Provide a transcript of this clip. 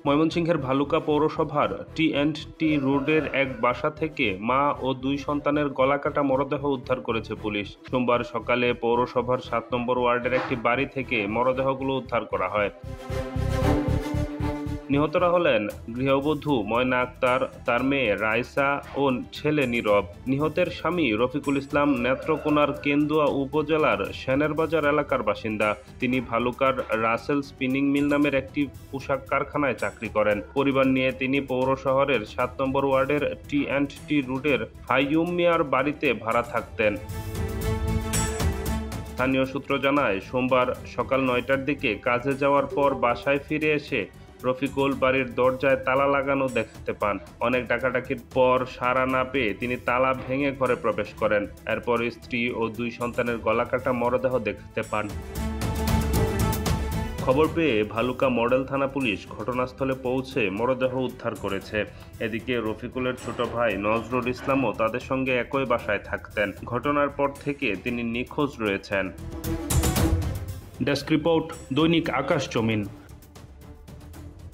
ময়মনসিংহের ভালুকা পৌরসভার টি&টি রোডের এক বাসা থেকে মা ও 2 সন্তানের গলাকাটা মরদেহ উদ্ধার করেছে পুলিশ। সোমবার সকালে পৌরসভার 7 নম্বর ওয়ার্ডের একটি বাড়ি থেকে মরদেহগুলো উদ্ধার করা হয়। নিহতরা হলেন গৃহবধূ ময়না আক্তার, তার মেয়ে রাইসা ও ছেলে নীরব। নিহতের স্বামী রফিকুল ইসলাম নেত্রকোনার কেন্দুয়া উপজেলার সেনেরবাজার এলাকার বাসিন্দা। তিনি ভালুকার রাসেল স্পিনিং মিল নামের একটি পোশাক কারখানায় চাকরি করেন। পরিবার নিয়ে তিনি পৌর শহরের 7 নম্বর ওয়ার্ডের টি&টি রোডের ফাইয়ুম মিয়ার বাড়িতে ভাড়া থাকতেন। স্থানীয় সূত্র জানায়, সোমবার সকাল 9টার দিকে কাজে যাওয়ার পর বাসায় ফিরে এসে রফিকুল বাড়ির দরজায় তালা লাগানো দেখতে পান। অনেক ডাকাডাকির পর সাড়া না পেয়ে তিনি তালা ভেঙে ঘরে প্রবেশ করেন। এরপর স্ত্রী ও 2 সন্তানের গলাকাটা মরদেহ দেখতে পান। খবর পেয়ে ভালুকা মডেল থানা পুলিশ ঘটনাস্থলে পৌঁছে মরদেহ উদ্ধার করেছে। এদিকে রফিকুলের ছোট ভাই নজরুল ইসলামও তাদের সঙ্গে একই বাসায় থাকতেন। ঘটনার পর থেকে তিনি নিখোঁজ রয়েছেন। ডেস্ক রিপোর্ট, দৈনিক আকাশ জমিন।